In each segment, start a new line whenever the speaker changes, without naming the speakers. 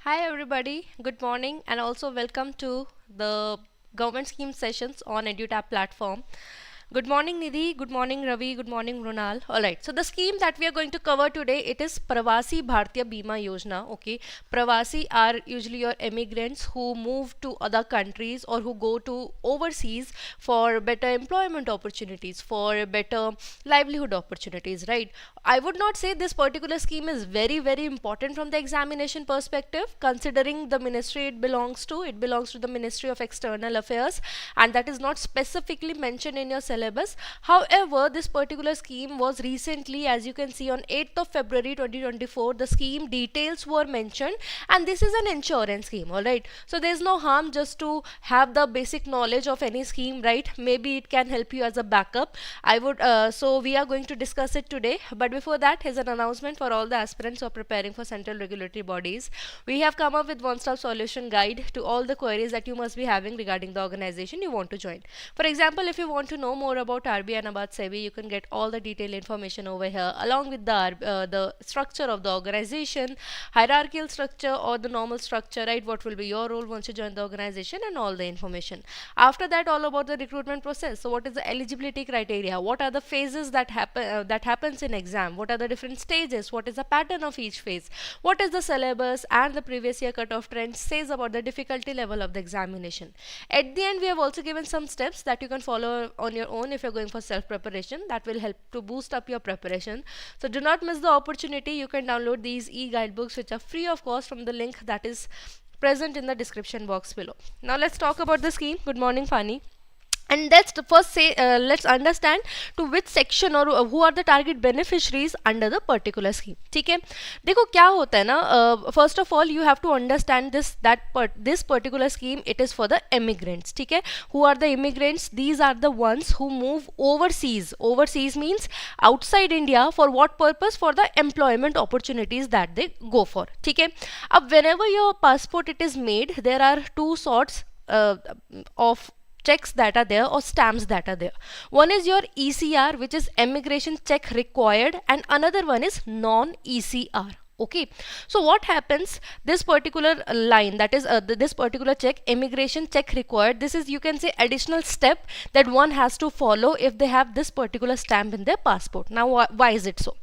Hi everybody, good morning and also welcome to the government scheme sessions on EduTap platform. Good morning Nidhi, good morning Ravi, good morning Runal. Alright, so the scheme that we are going to cover today, it is Pravasi Bharatiya Bima Yojana. Okay, Pravasi are usually your immigrants who move to other countries or who go to overseas for better employment opportunities, for better livelihood opportunities, right? I would not say this particular scheme is very important from the examination perspective, considering the ministry it belongs to. It belongs to the Ministry of External Affairs, and that is not specifically mentioned in your syllabus. However, this particular scheme was recently, as you can see, on 8th of February 2024, the scheme details were mentioned, and this is an insurance scheme. All right, so there is no harm just to have the basic knowledge of any scheme, right? Maybe it can help you as a backup. I would so we are going to discuss it today, but before that, here's an announcement for all the aspirants who are preparing for central regulatory bodies. We have come up with one-stop solution guide to all the queries that you must be having regarding the organization you want to join. For example, if you want to know more about RBI, NABARD, SEBI, you can get all the detailed information over here, along with the structure of the organization, hierarchical structure or the normal structure, right? What will be your role once you join the organization, and all the information. After that, all about the recruitment process. So what is the eligibility criteria? What are the phases that happens in exam? What are the different stages? What is the pattern of each phase? What is the syllabus and the previous year cutoff trend says about the difficulty level of the examination? At the end, we have also given some steps that you can follow on your own if you're going for self preparation. That will help to boost up your preparation. So do not miss the opportunity. You can download these e-guidebooks which are free of cost from the link that is present in the description box below. Now let's talk about the scheme. Good morning, Fani. And let's first say let's understand to which section or who are the target beneficiaries under the particular scheme. ठीक है, देखो क्या होता है ना, first of all you have to understand this particular scheme, it is for the immigrants. ठीक है, who are the immigrants? These are the ones who move overseas. Overseas means outside India. For what purpose? For the employment opportunities that they go for. ठीक है, अब whenever your passport it is made, there are two sorts of checks that are there or stamps that are there. One is your ECR, which is immigration check required, and another one is non-ECR. Okay, so what happens, this particular line, that is this particular check, immigration check required, this is, you can say, additional step that one has to follow if they have this particular stamp in their passport. Now why is it so?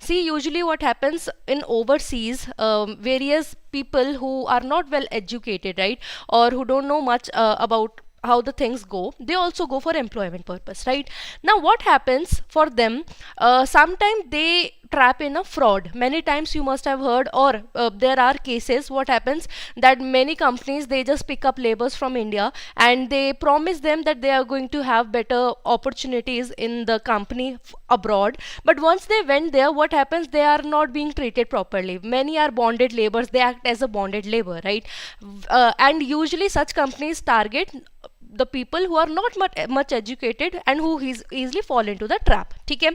See, usually what happens in overseas, various people who are not well educated, right, or who don't know much about how the things go, they also go for employment purpose, right? Now what happens for them, sometimes they trap in a fraud. Many times you must have heard, or there are cases, what happens, that many companies, they just pick up laborers from India and they promise them that they are going to have better opportunities in the company abroad, but once they went there, what happens, they are not being treated properly. Many are bonded laborers, they act as a bonded labor, right? And usually such companies target the people who are not much educated and who easily fall into the trap. Okay,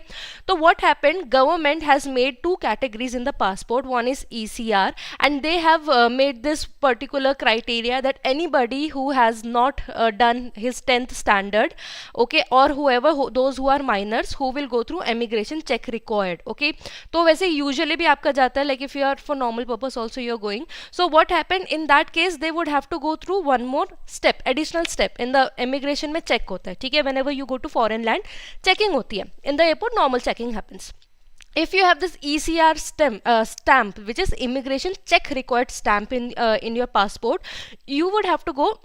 so what happened, government has made two categories in the passport. One is ECR, and they have made this particular criteria that anybody who has not done his 10th standard, okay, or those who are minors who will go through immigration check required. Okay, तो वैसे usually भी आपका जाता है, like if you are for normal purpose also you are going. So what happened in that case, they would have to go through one more step, additional step in the immigration में check होता है. ठीक है, whenever you go to foreign land, checking होती है. In the airport, normal checking happens. If you have this ECR stamp, which is immigration check required stamp in your passport, you would have to go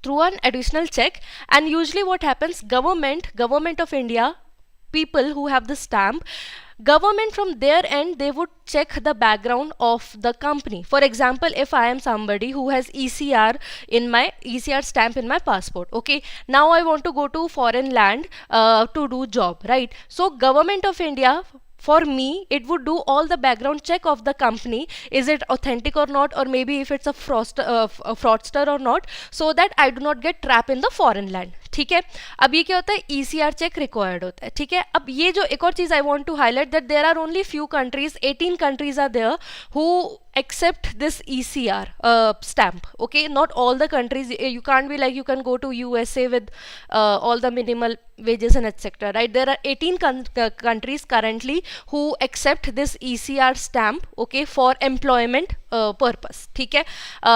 through an additional check. And usually what happens, government of India, people who have the stamp, government from their end, they would check the background of the company. For example, if I am somebody who has ECR stamp in my passport, okay, now I want to go to foreign land to do job, right? So government of India, for me, it would do all the background check of the company. Is it authentic or not, or maybe if it's a fraudster or not, so that I do not get trapped in the foreign land. ठीक है। अब ये क्या होता है, ECR check required होता है, ठीक है। अब ये जो एक और चीज I want to highlight that there are only few countries, 18 countries are there who accept this ECR stamp. Okay, not all the countries. You can't be like you can go to USA with all the minimal wages and etc, right? There are 18 countries currently who accept this ECR stamp, okay, for employment purpose, ठीक है।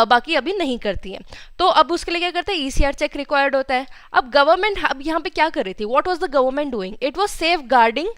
बाकी अभी नहीं करती हैं। तो अब उसके लिए क्या करते हैं, ECR चेक रिक्वायर्ड होता है। अब गवर्नमेंट अब यहाँ पे क्या कर रही थी, what was the government doing, it was safeguarding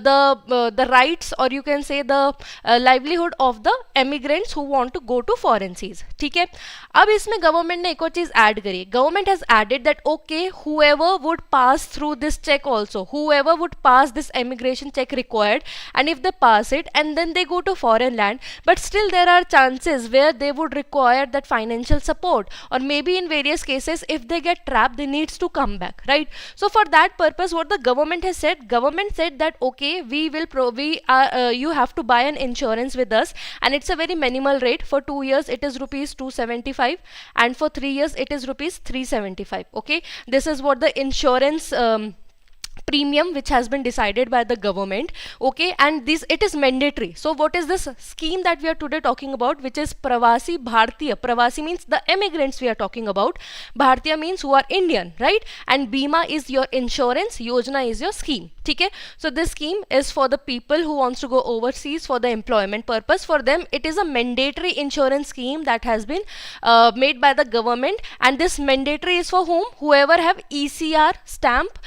the rights और you can say the livelihood of the emigrants who want to go to foreign seas, ठीक है। अब इसमें गवर्नमेंट ने एक और चीज ऐड करी, government has added that okay whoever would pass through this check also, whoever would pass this immigration check required, and if they pass it and then they go to foreign land, but still there are chances where they would require that financial support, or maybe in various cases if they get trapped they needs to come back, right? So for that purpose what the government has said, government said that okay, we will you have to buy an insurance with us, and it's a very minimal rate. For 2 years it is rupees 275 and for 3 years it is rupees 375. Okay, this is what the insurance premium which has been decided by the government, okay, and this it is mandatory. So what is this scheme that we are today talking about, which is Pravasi Bharatiya. Pravasi means the immigrants we are talking about, Bharatiya means who are Indian, right? And Bima is your insurance, Yojana is your scheme, ठीक है। So this scheme is for the people who wants to go overseas for the employment purpose. For them it is a mandatory insurance scheme that has been made by the government, and this mandatory is for whom, whoever have ECR stamp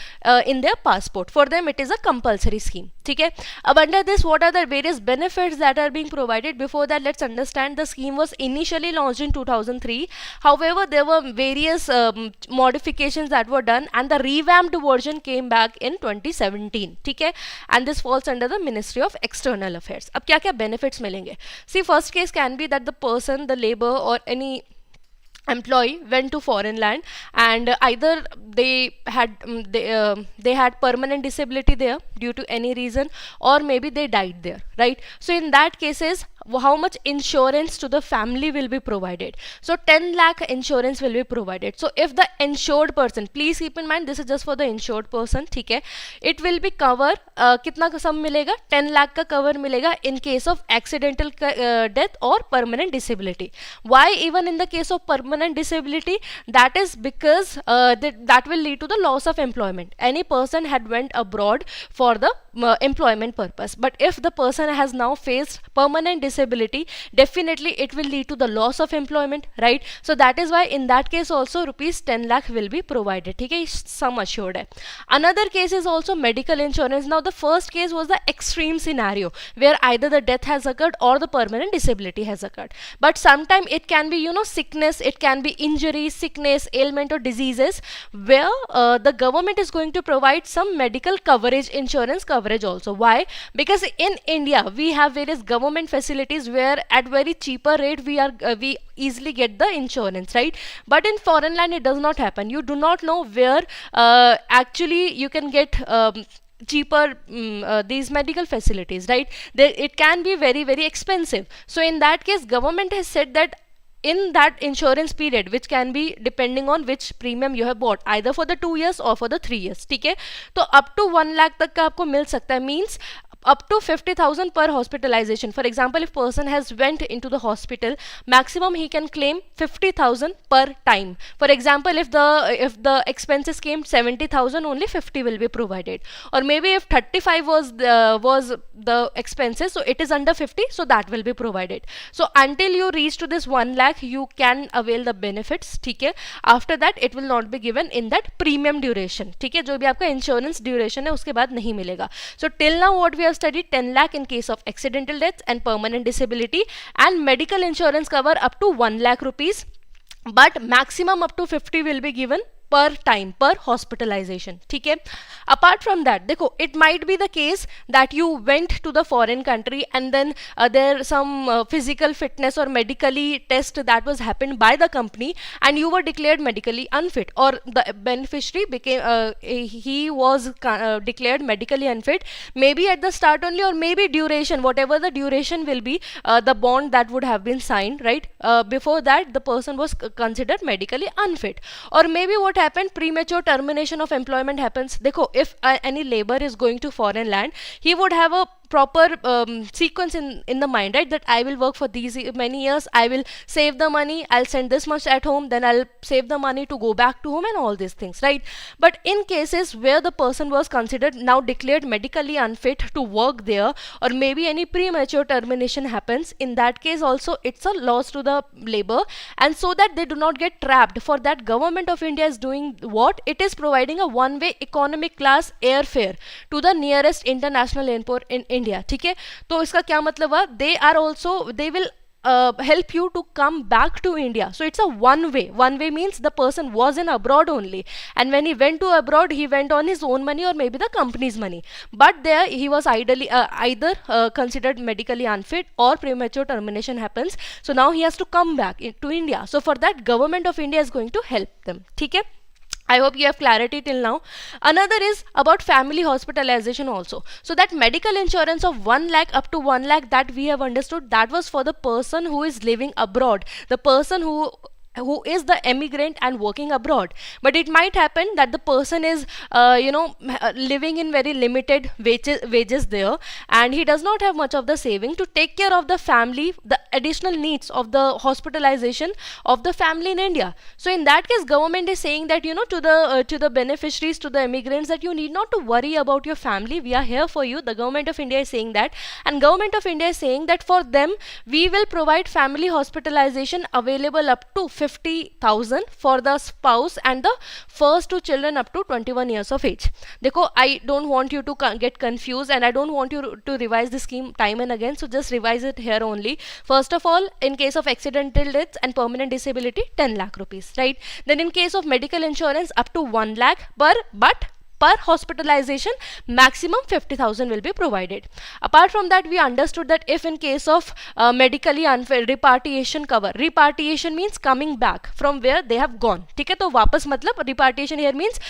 in their passport, for them it is a compulsory scheme, ठीक है। अब under this what are the various benefits that are being provided? Before that let's understand the scheme was initially launched in 2003. However, there were various modifications that were done and the revamped version came back in 2017, ठीक है, and this falls under the Ministry of External Affairs. अब क्या क्या benefits मिलेंगे? See, first case can be that the person, the labor or any employee went to foreign land and either they had permanent disability there due to any reason, or maybe they died there, right? So in that cases how much insurance to the family will be provided? So 10 lakh insurance will be provided. So if the insured person, please keep in mind this is just for the insured person, ठीक है, it will be cover कितना का sum मिलेगा, 10 lakh का cover मिलेगा in case of accidental death or permanent disability. Why even in the case of permanent disability? That is because that will lead to the loss of employment. Any person had went abroad for the employment purpose, but if the person has now faced permanent disability, definitely it will lead to the loss of employment, right? So that is why in that case also rupees 10 lakh will be provided, ठीक है, sum assured है। Another case is also medical insurance. Now the first case was the extreme scenario where either the death has occurred or the permanent disability has occurred, but sometime it can be, you know, sickness, it can be injury, sickness, ailment or diseases where the government is going to provide some medical coverage, insurance coverage also. Why? Because in India we have various government facilities where at very cheaper rate we easily get the insurance, right? But in foreign land it does not happen. You do not know where actually you can get cheaper these medical facilities, right? It can be very very expensive. So in that case government has said that in that insurance period, which can be depending on which premium you have bought, either for the 2 years or for the 3 years, ठीक है, तो up to 1 lakh तक का आपको मिल सकता है, means up to 50,000 per hospitalization. For example, if person has went into the hospital, maximum he can claim 50,000 per time. For example, if the expenses came 70,000, only 50 will be provided. Or maybe if 35 was the expenses, so it is under 50, so that will be provided. So until you reach to this 1 lakh, you can avail the benefits, ठीक है. After that, it will not be given in that premium duration, ठीक है, जो भी आपका insurance duration है उसके बाद नहीं मिलेगा. So till now what we have studied, 10 lakh in case of accidental death and permanent disability, and medical insurance cover up to 1 lakh rupees, but maximum up to 50 will be given per time, per hospitalization, ठीक है. Apart from that, देखो, it might be the case that you went to the foreign country and then there some physical fitness or medically test that was happened by the company and you were declared medically unfit, or the beneficiary became he was declared medically unfit, maybe at the start only, or maybe duration, whatever the duration will be, the bond that would have been signed, right? Before that the person was considered medically unfit, or maybe what happen, premature termination of employment happens. देखो, if any labor is going to foreign land, he would have a proper sequence in the mind, right? That I will work for these many years, I will save the money, I'll send this much at home, then I'll save the money to go back to home and all these things, right? But in cases where the person was considered now declared medically unfit to work there, or maybe any premature termination happens, in that case also it's a loss to the labor. And so that they do not get trapped, for that government of India is doing what? It is providing a one-way economic class airfare to the nearest international airport in India. ठीक है, तो इसका क्या मतलब है? They will help you to come back to India. So it's a one way means the person was in abroad only, and when he went to abroad, he went on his own money or maybe the company's money, but there he was either considered medically unfit or premature termination happens. So now he has to come back to India. So for that, government of India is going to help them. ठीक है, I hope you have clarity till now. Another is about family hospitalization also. So that medical insurance of 1 lakh up to 1 lakh that we have understood, that was for the person who is living abroad, the person who is the emigrant and working abroad. But it might happen that the person is living in very limited wages there, and he does not have much of the saving to take care of the family, the additional needs of the hospitalization of the family in India. So in that case, government is saying that to the beneficiaries, to the immigrants, that you need not to worry about your family, we are here for you. The government of India is saying that, and government of India is saying that for them we will provide family hospitalization available up to 50,000 for the spouse and the first two children up to 21 years of age. देखो, I don't want you to get confused, and I don't want you to revise the scheme time and again, so just revise it here only. First of all, in case of accidental deaths and permanent disability, 10 lakh rupees, right? Then in case of medical insurance, up to 1 lakh per hospitalization, maximum 50,000 will be provided. Apart from that, we understood that if in case of medically unfit, repatriation cover, repatriation means coming back from where they have gone. ठीक है, तो वापस मतलब repatriation here means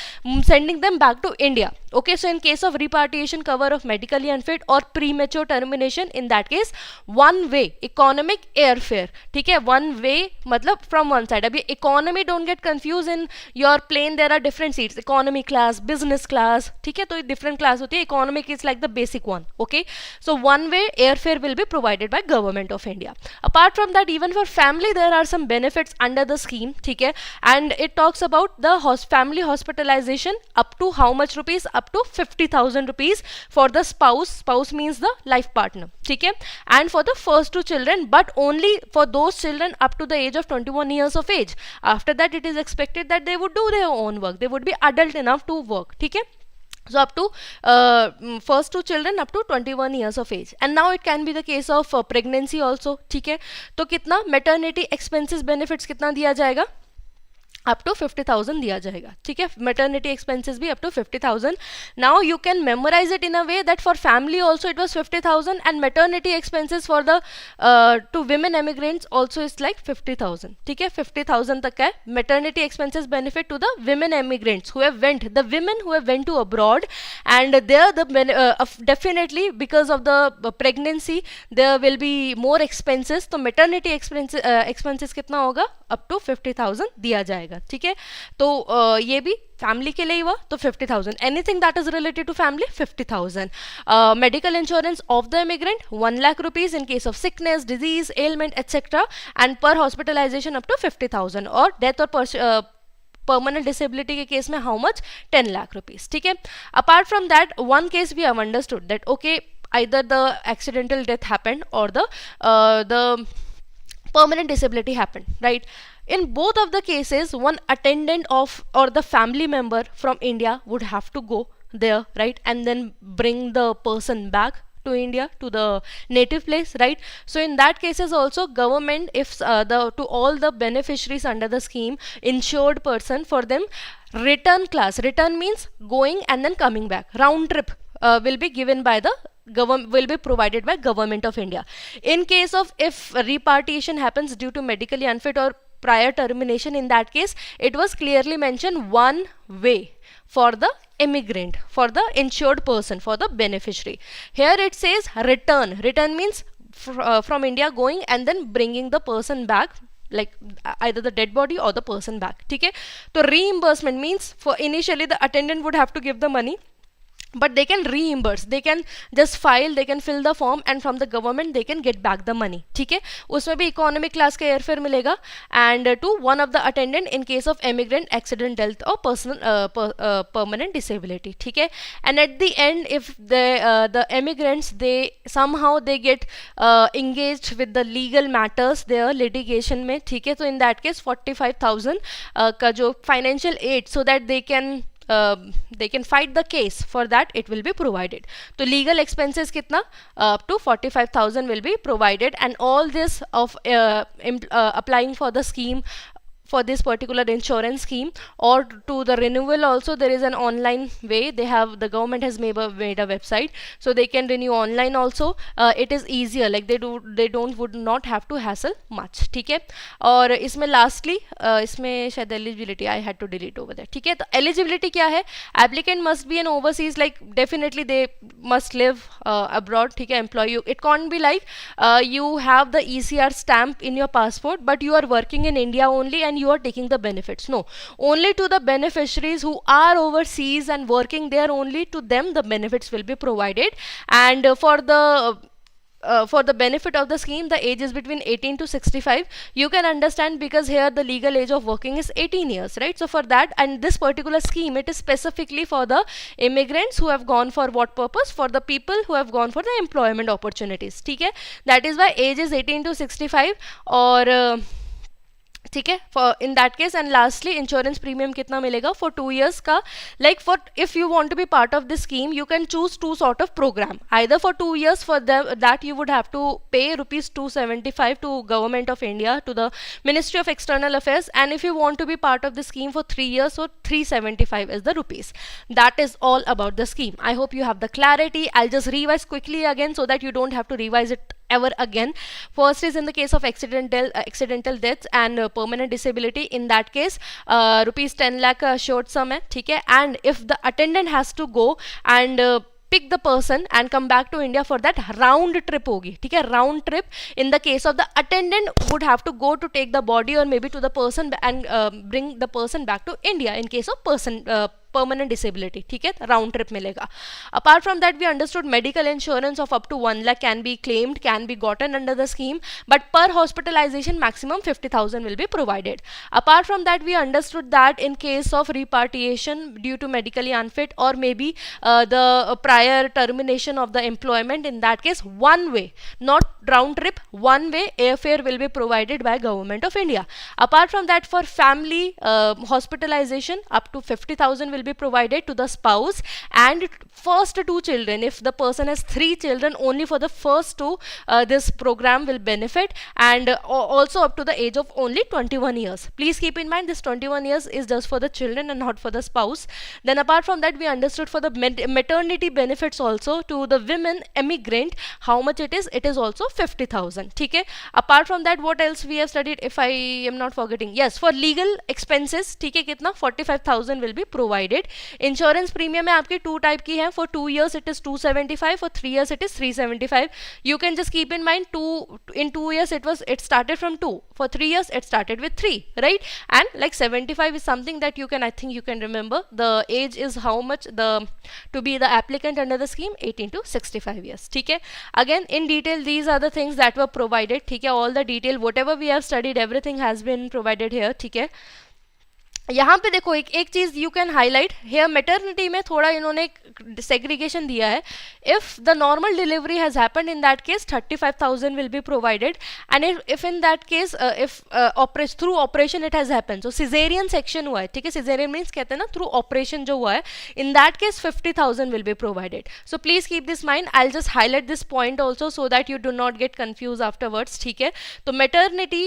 sending them back to India. Okay, so in case of repatriation cover of medically unfit or premature termination, in that case one way economic airfare. ठीक है, one way मतलब from one side. अभी economy, don't get confused, in your plane there are different seats, economy class, business class. ठीक है, तो different class होती है, economic is like the basic one. Okay, so one way airfare will be provided by government of India. Apart from that, even for family there are some benefits under the scheme. ठीक है, and it talks about the family hospitalization up to how much rupees? Up to 50,000 rupees for the spouse means the life partner. ठीक है, and for the first two children, but only for those children up to the age of 21 years of age. After that, it is expected that they would do their own work, they would be adult enough to work. ठीक है, so up to first two children up to 21 years of age. And now it can be the case of pregnancy also. ठीक है, तो कितना maternity expenses benefits कितना दिया जाएगा? up to 50,000 दिया जाएगा. ठीक है, maternity expenses भी up to 50,000. Now you can memorize it in a way that for family also it was 50,000, and maternity expenses for the to women immigrants also is like 50,000. ठीक है, 50,000 तक है maternity expenses benefit to the women immigrants who have the women who have went to abroad, and there definitely because of the pregnancy there will be more expenses, तो maternity expenses कितना होगा? up to 50,000 दिया जाएगा. ठीक है, तो ये भी फैमिली के लिए हुआ तो 50,000. Anything that is related to family 50,000. Medical insurance of the immigrant 1 lakh rupees in case of sickness, disease, ailment, etc. and per hospitalization up to 50,000. और डेथ और permanent disability के केस में how much? 10 lakh rupees. ठीक है, apart from that, one case we have understood that okay, either the accidental death happened or the permanent disability happened, right? In both of the cases, one attendant of or the family member from India would have to go there, right, and then bring the person back to India, to the native place, right? So in that cases also, government, if to all the beneficiaries under the scheme, insured person, for them return class, return means going and then coming back, round trip will be given by the will be provided by government of India. In case of if repatriation happens due to medically unfit or prior termination, in that case it was clearly mentioned one way for the immigrant, for the insured person, for the beneficiary. Here it says return means from India going and then bringing the person back, like either the dead body or the person back. ठीक है, तो reimbursement means for initially the attendant would have to give the money, but they can reimburse, they can just file, they can fill the form and from the government they can get back the money. ठीक है, उसमें भी economic class का airfare मिलेगा and to one of the attendant in case of immigrant accident death और personal permanent disability. ठीक है, and at the end if the immigrants they somehow they get engaged with the legal matters their litigation में, ठीक है, तो in that case 45,000 का जो financial aid so that they can fight the case, for that it will be provided. So legal expenses kitna up to 45,000 will be provided, and all this of applying for the scheme, for this particular insurance scheme or to the renewal also, there is an online way. They have, the government has made a website so they can renew online also. It is easier, like they would not have to hassle much. ठीक है, और इसमें lastly इसमें शायद eligibility I had to delete over there. ठीक है, तो eligibility क्या है? Applicant must be an overseas, like definitely they must live abroad. ठीक है, employee, it can't be like you have the ECR stamp in your passport but you are working in India only and you are taking the benefits. No, only to the beneficiaries who are overseas and working there, only to them the benefits will be provided. And for the benefit of the scheme, the age is between 18 to 65. You can understand because here the legal age of working is 18 years, right? So for that, and this particular scheme, it is specifically for the immigrants who have gone for what purpose? For the people who have gone for the employment opportunities. ठीक है, that is why age is 18 to 65 और ठीक है, for in that case. And lastly insurance premium कितना मिलेगा for 2 years का, like for if you want to be part of this scheme you can choose 2 sort of program, either for 2 years, for that you would have to pay rupees 275 to government of India, to the Ministry of External Affairs, and if you want to be part of the scheme for 3 years, so 375 is the rupees. That is all about the scheme. I hope you have the clarity. I'll just revise quickly again so that you don't have to revise it ever again. First is in the case of accidental deaths and permanent disability. In that case rupees 10 lakh short sum hai, ठीक है, and if the attendant has to go and pick the person and come back to India, for that round trip होगी. ठीक है, round trip. In the case of the attendant would have to go to take the body or maybe to the person and bring the person back to India in case of permanent disability. ठीक है, round trip मिलेगा. Apart from that, we understood medical insurance of up to 1 lakh can be claimed, can be gotten under the scheme, but per hospitalization maximum 50,000 will be provided. Apart from that, we understood that in case of repatriation due to medically unfit or maybe the prior termination of the employment, in that case one way, not round trip, one way airfare will be provided by government of India. Apart from that, for family hospitalization up to 50,000 will be provided to the spouse and first 2 children. If the person has 3 children, only for the first 2 this program will benefit, and also up to the age of only 21 years. Please keep in mind this 21 years is just for the children and not for the spouse. Then apart from that, we understood for the maternity benefits also to the women emigrant, how much it is? It is also 50,000. ठीक है, apart from that, what else we have studied, if I am not forgetting? Yes, for legal expenses, ठीक है, कितना 45,000 will be provided. Insurance premium है आपकी 2 type की है. For 2 years it is 275, for 3 years it is 375. You can just keep in mind, in 2 years it started from 2, for 3 years it started with 3, right? And like 75 is something that you can, I think you can remember. The age is how much to be the applicant under the scheme, 18 to 65 years. ठीक है, again in detail these are the things that were provided. ठीक है, all the detail whatever we have studied, everything has been provided here. ठीक है, यहाँ पे देखो एक चीज you can highlight here, maternity में थोड़ा इन्होंने सेग्रीगेशन दिया है. If the normal delivery has happened, in that case 35,000 will be provided, and if in that case if through operation it has happened, so caesarean section हुआ है. ठीक है, caesarean means कहते हैं ना थ्रू ऑपरेशन जो हुआ है, इन that case 50,000 will be provided. So please keep this mind. I just highlight this point also so that you do not get confuse afterwards. ठीक है, तो मेटर्निटी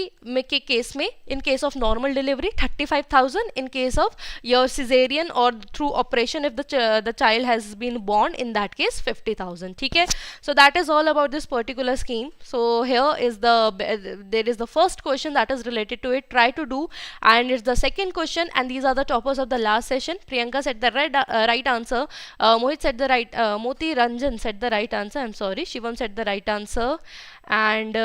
के केस में, इन case of normal delivery 35,000, in case of your cesarean or through operation if the child has been born, in that case 50,000. ठीक है, so that is all about this particular scheme. So here is there is the first question that is related to it. Try to do, and it's the second question, and these are the toppers of the last session. Priyanka said the right answer. Mohit said the right. Moti Ranjan said the right answer. I'm sorry. Shivam said the right answer, and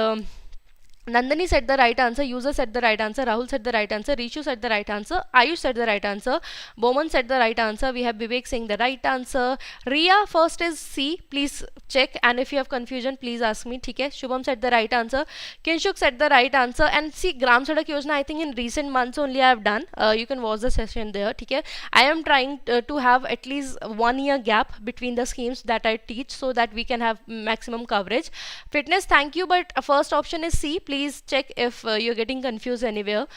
Nandini said the right answer, User said the right answer, Rahul said the right answer, Rishu said the right answer, Ayush said the right answer, Bowman said the right answer, we have Vivek saying the right answer, Ria first is C, please check, and if you have confusion please ask me, ठीक है. Shubham said the right answer, Kinshuk said the right answer, and see Gram Sadak Yojana I think in recent months only I have done, you can watch the session there, ठीक है. I am trying to have at least 1 year gap between the schemes that I teach so that we can have maximum coverage. Fitness, thank you, but first option is C, please check if you're getting confused anywhere.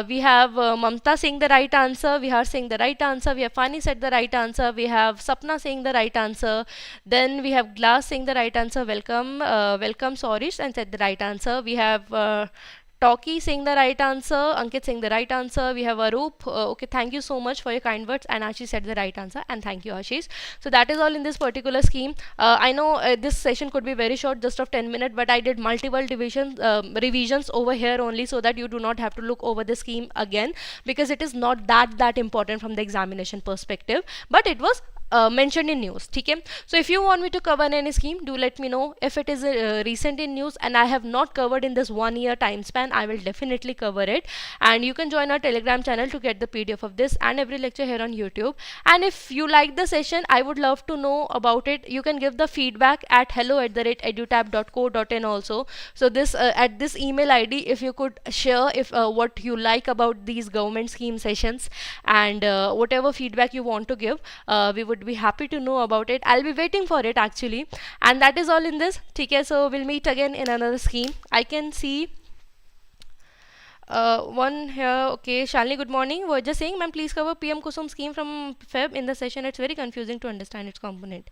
We have Mamta saying the right answer, Vihar saying the right answer, we have Fani said the right answer, we have Sapna saying the right answer, then we have Glass saying the right answer, welcome Sorish and said the right answer, we have Talkie saying the right answer, Ankit saying the right answer, we have Arup, okay, thank you so much for your kind words, and Ashish said the right answer, and thank you Ashish. So that is all in this particular scheme. I know this session could be very short, just of 10 minutes, but I did multiple revisions over here only so that you do not have to look over the scheme again, because it is not that important from the examination perspective, but it was mentioned in news, okay? So if you want me to cover any scheme, do let me know. If it is recent in news and I have not covered in this 1 year time span, I will definitely cover it, and you can join our Telegram channel to get the PDF of this and every lecture here on YouTube. And if you like the session, I would love to know about it. You can give the feedback at hello@edutap.co.in also. So this at this email ID, if you could share if what you like about these government scheme sessions, and whatever feedback you want to give, we would be happy to know about it. I'll be waiting for it actually. And that is all in this, okay? So we'll meet again in another scheme. I can see one here, okay. Shalini, good morning. We're just saying, ma'am, please cover PM Kusum scheme from Feb in the session. It's very confusing to understand its component.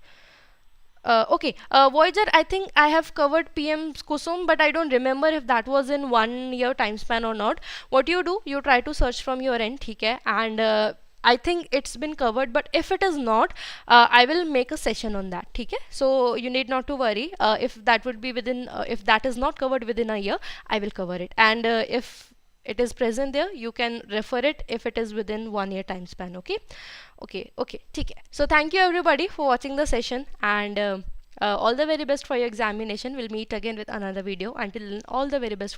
Okay, Voyager, I think I have covered PM Kusum, but I don't remember if that was in 1 year time span or not. What you do, you try to search from your end, okay? And I think it's been covered, but if it is not, I will make a session on that, okay? So you need not to worry. If that would be within, if that is not covered within a year, I will cover it. And if it is present there, you can refer it if it is within 1 year time span, okay? Okay, ठीक है. So thank you everybody for watching the session, and all the very best for your examination. We'll meet again with another video. Until then, all the very best.